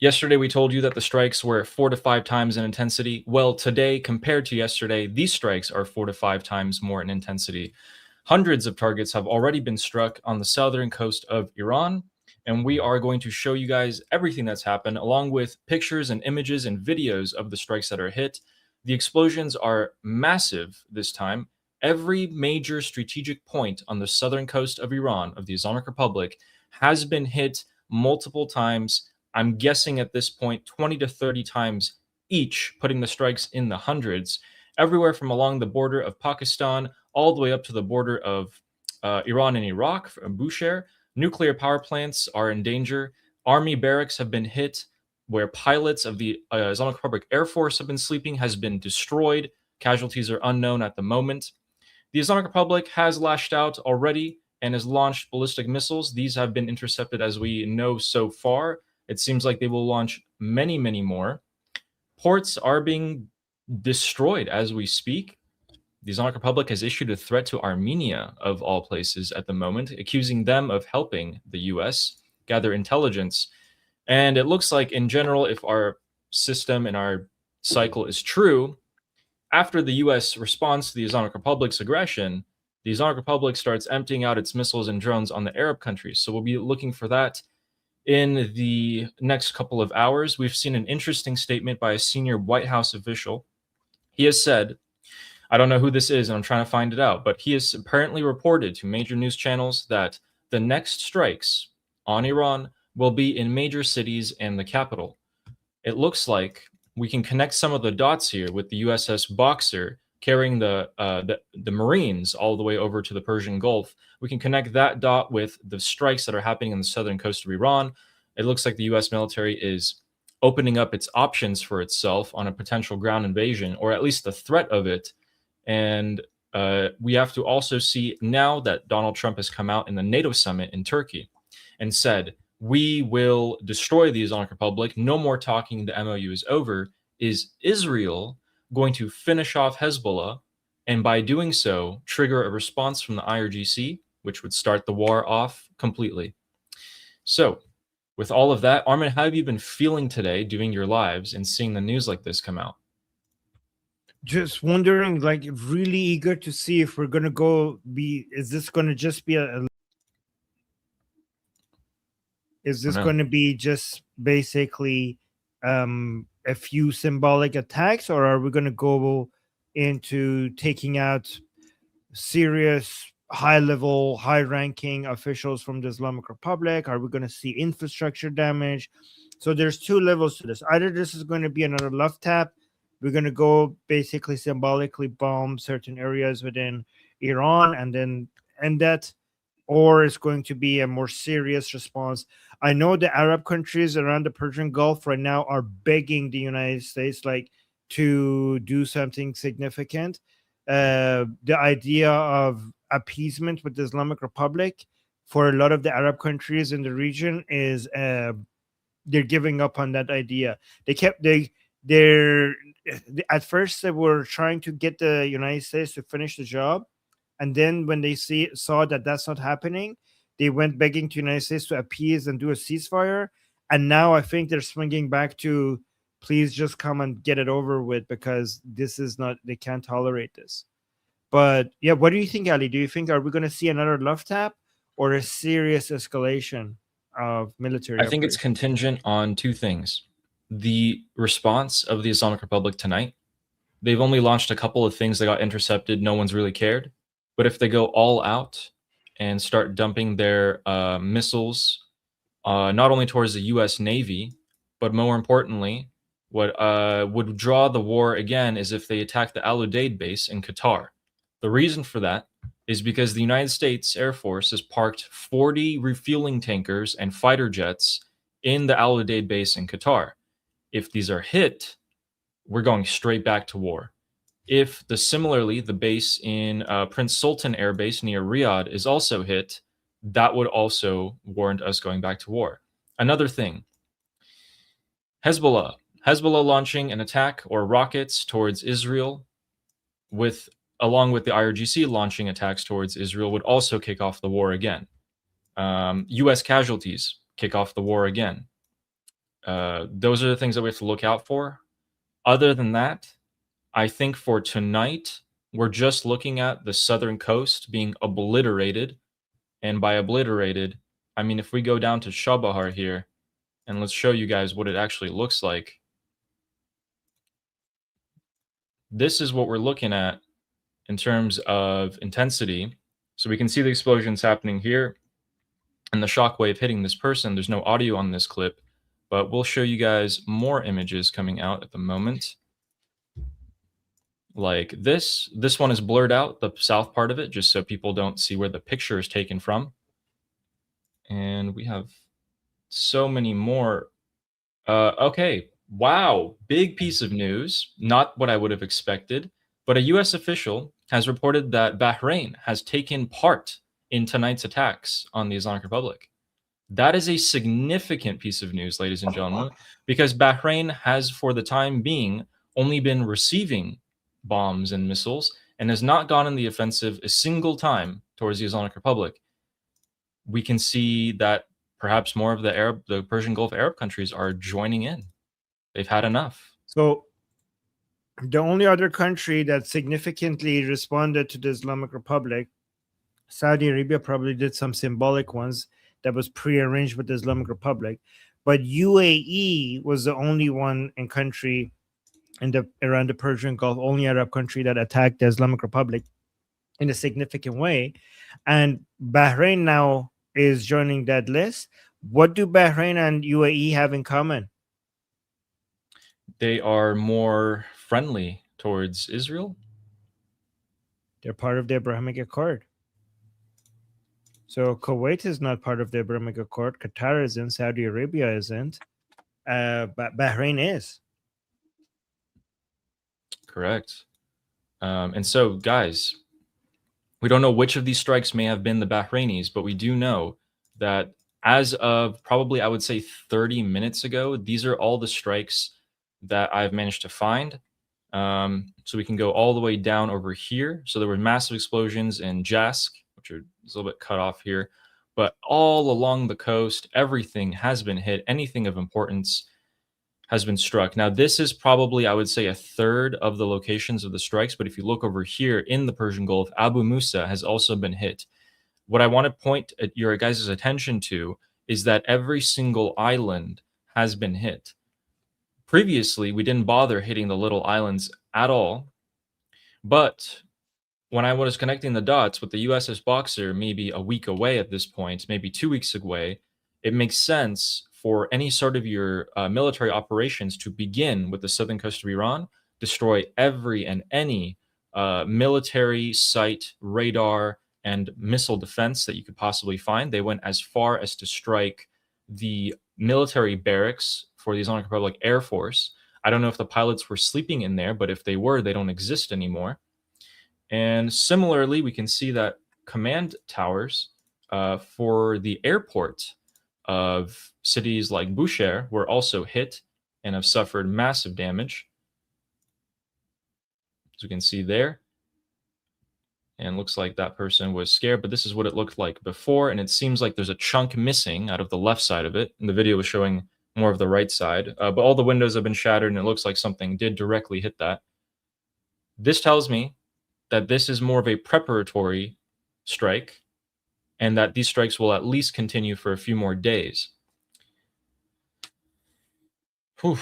Yesterday, we told you that the strikes were 4 to 5 times in intensity. Well, today, compared to yesterday, these strikes are 4 to 5 times more in intensity. Hundreds of targets have already been struck on the southern coast of Iran, and we are going to show you guys everything that's happened, along with pictures and images and videos of the strikes that are hit. The explosions are massive this time. Every major strategic point on the southern coast of Iran, of the Islamic Republic, has been hit multiple times. I'm guessing at this point 20 to 30 times each, putting the strikes in the hundreds, everywhere from along the border of Pakistan all the way up to the border of Iran and Iraq, Bushehr. Nuclear power plants are in danger. Army barracks have been hit, where pilots of the Islamic Republic Air Force have been sleeping, has been destroyed. Casualties are unknown at the moment. The Islamic Republic has lashed out already and has launched ballistic missiles. These have been intercepted, as we know so far. It seems like they will launch many, many more. Ports are being destroyed as we speak. The Islamic Republic has issued a threat to Armenia, of all places, at the moment, accusing them of helping the US gather intelligence. And it looks like, in general, if our system and our cycle is true, after the US responds to the Islamic Republic's aggression, the Islamic Republic starts emptying out its missiles and drones on the Arab countries. So we'll be looking for that in the next couple of hours. We've seen an interesting statement by a senior White House official. He has said, I don't know who this is and I'm trying to find it out, but he has apparently reported to major news channels that the next strikes on Iran will be in major cities and the capital. It looks like we can connect some of the dots here with the USS Boxer carrying the Marines all the way over to the Persian Gulf. We can connect that dot with the strikes that are happening on the southern coast of Iran. It looks like the US military is opening up its options for itself on a potential ground invasion, or at least the threat of it. And we have to also see, now that Donald Trump has come out in the NATO summit in Turkey and said, we will destroy the Islamic Republic, no more talking, the MOU is over, is Israel going to finish off Hezbollah, and by doing so, trigger a response from the IRGC, which would start the war off completely. So, with all of that, Armin, how have you been feeling today doing your lives and seeing the news like this come out? Just wondering, like, really eager to see if we're gonna is this gonna just be is this going to be just basically a few symbolic attacks, or are we going to go into taking out serious high-level, high-ranking officials from the Islamic Republic? Are we going to see infrastructure damage? So there's two levels to this. Either this is going to be another love tap. We're going to go basically symbolically bomb certain areas within Iran and then end that, or it's going to be a more serious response. I know the Arab countries around the Persian Gulf right now are begging the United States, like, to do something significant. The idea of appeasement with the Islamic Republic for a lot of the Arab countries in the region is they're giving up on that idea. They're at first they were trying to get the United States to finish the job, and then when they saw that that's not happening, they went begging to the United States to appease and do a ceasefire. And now I think they're swinging back to, please just come and get it over with, because this is not, they can't tolerate this. But yeah, what do you think, Ali? Do you think, are we going to see another love tap or a serious escalation of military? I think it's contingent on two things. The response of the Islamic Republic tonight. They've only launched a couple of things that got intercepted. No one's really cared. But if they go all out and start dumping their missiles, not only towards the U.S. Navy, but more importantly, what would draw the war again is if they attack the Al Udeid base in Qatar. The reason for that is because the United States Air Force has parked 40 refueling tankers and fighter jets in the Al Udeid base in Qatar. If these are hit, we're going straight back to war. If similarly the base in Prince Sultan Air Base near Riyadh is also hit, that would also warrant us going back to war. Another thing, Hezbollah launching an attack or rockets towards Israel, along with the IRGC launching attacks towards Israel, would also kick off the war again. U.S. casualties kick off the war again. Those are the things that we have to look out for. Other than that, I think for tonight, we're just looking at the southern coast being obliterated. And by obliterated, I mean, if we go down to Shabahar here, and let's show you guys what it actually looks like. This is what we're looking at in terms of intensity. So we can see the explosions happening here and the shockwave hitting this person. There's no audio on this clip, but we'll show you guys more images coming out at the moment. Like this. This one is blurred out, the south part of it, just so people don't see where the picture is taken from. And we have so many more. Okay. Wow. Big piece of news. Not what I would have expected, but a U.S. official has reported that Bahrain has taken part in tonight's attacks on the Islamic Republic. That is a significant piece of news, ladies and gentlemen, because Bahrain has, for the time being, only been receiving bombs and missiles and has not gone in the offensive a single time towards the Islamic Republic. We can see that perhaps more of the Persian Gulf Arab countries are joining in. They've had enough. So the only other country that significantly responded to the Islamic Republic, Saudi Arabia probably did some symbolic ones that was prearranged with the Islamic Republic, but UAE was the only one in country around the Persian Gulf, only Arab country that attacked the Islamic Republic in a significant way. And Bahrain now is joining that list. What do Bahrain and UAE have in common? They are more friendly towards Israel. They're part of the Abrahamic Accord. So Kuwait is not part of the Abrahamic Accord. Qatar isn't. Saudi Arabia isn't. But Bahrain is. Correct. And so, guys, we don't know which of these strikes may have been the Bahrainis, but we do know that as of probably, I would say 30 minutes ago, these are all the strikes that I've managed to find. So we can go all the way down over here. So there were massive explosions in Jask, which are a little bit cut off here, but all along the coast, everything has been hit. Anything of importance has been struck. Now, this is probably, I would say, a third of the locations of the strikes, but if you look over here in the Persian Gulf, Abu Musa has also been hit. What I want to point at your guys' attention to is that every single island has been hit. Previously, we didn't bother hitting the little islands at all, but when I was connecting the dots with the USS Boxer maybe a week away at this point, maybe 2 weeks away, it makes sense for any sort of your military operations to begin with the southern coast of Iran, destroy every and any military site, radar, and missile defense that you could possibly find. They went as far as to strike the military barracks for the Islamic Republic Air Force. I don't know if the pilots were sleeping in there, but if they were, they don't exist anymore. And similarly, we can see that command towers for the airport of cities like Bushehr were also hit and have suffered massive damage, as we can see there. And looks like that person was scared, but this is what it looked like before, and it seems like there's a chunk missing out of the left side of it. And the video was showing more of the right side, but all the windows have been shattered, and it looks like something did directly hit that. This tells me that this is more of a preparatory strike, and that these strikes will at least continue for a few more days. Whew.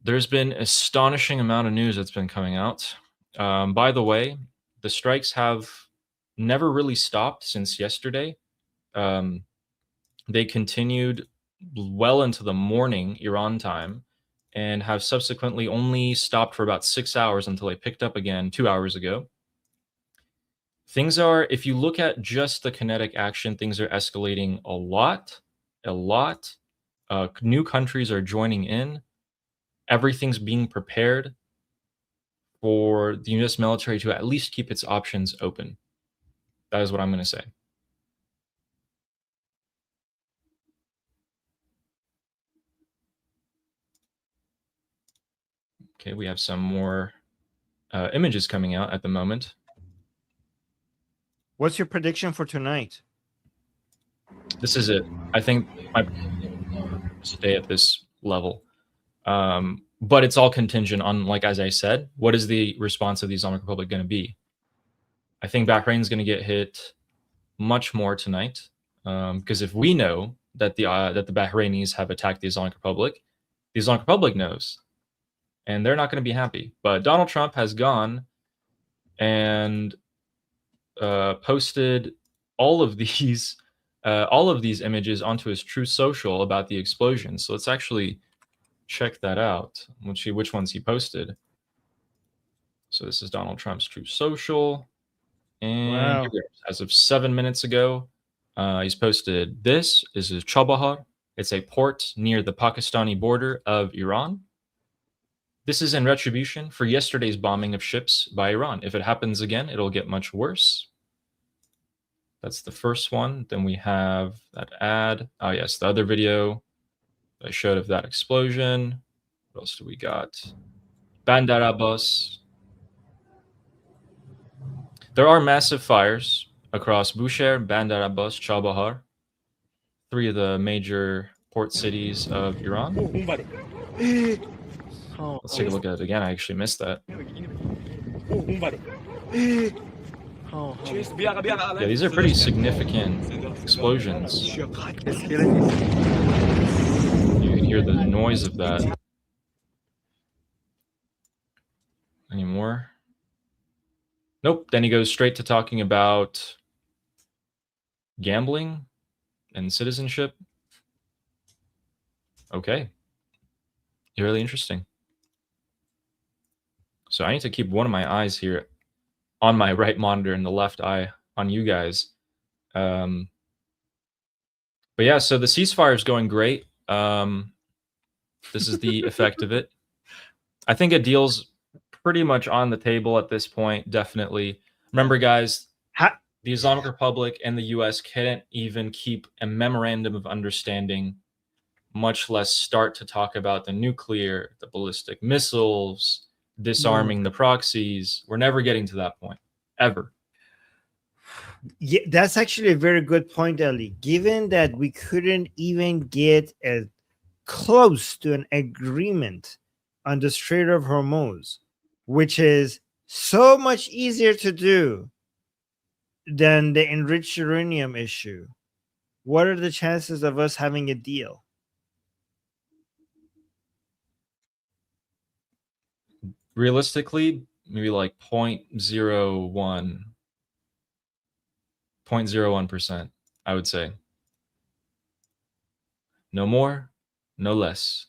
There's been an astonishing amount of news that's been coming out. By the way, the strikes have never really stopped since yesterday. They continued well into the morning Iran time and have subsequently only stopped for about 6 hours until they picked up again 2 hours ago. Things are, if you look at just the kinetic action, things are escalating a lot. New countries are joining in. Everything's being prepared for the U.S. military to at least keep its options open. That is what I'm going to say. Okay, we have some more images coming out at the moment. What's your prediction for tonight? This is it. I think stay at this level. But it's all contingent on, like, as I said, what is the response of the Islamic Republic going to be? I think Bahrain's going to get hit much more tonight, because if we know that the Bahrainis have attacked the Islamic Republic knows, and they're not going to be happy. But Donald Trump has gone and posted all of these images onto his Truth Social about the explosion. So let's actually check that out. Which ones he posted. So this is Donald Trump's Truth Social, and Wow. As of 7 minutes ago, he's posted this. This is Chabahar. It's a port near the Pakistani border of Iran. This is in retribution for yesterday's bombing of ships by Iran. If it happens again, it'll get much worse. That's the first one. Then we have that ad. Oh, yes, the other video I showed of that explosion. What else do we got? Bandar Abbas. There are massive fires across Bushehr, Bandar Abbas, Chabahar, 3 of the major port cities of Iran. Let's take a look at it again. I actually missed that. Yeah, these are pretty significant explosions. You can hear the noise of that. Any more? Nope. Then he goes straight to talking about gambling and citizenship. Okay. Really interesting. So I need to keep one of my eyes here on my right monitor and the left eye on you guys. But yeah, so the ceasefire is going great. This is the effect of it. I think a deal's pretty much on the table at this point, definitely. Remember, guys, the Islamic Republic and the U.S. can't even keep a memorandum of understanding, much less start to talk about the nuclear, the ballistic missiles, disarming the proxies. We're never getting to that point, ever. Yeah, that's actually a very good point, Ali. Given that we couldn't even get close to an agreement on the Strait of Hormuz, which is so much easier to do than the enriched uranium issue, what are the chances of us having a deal? Realistically, maybe like 0.01%, I would say. No more, no less.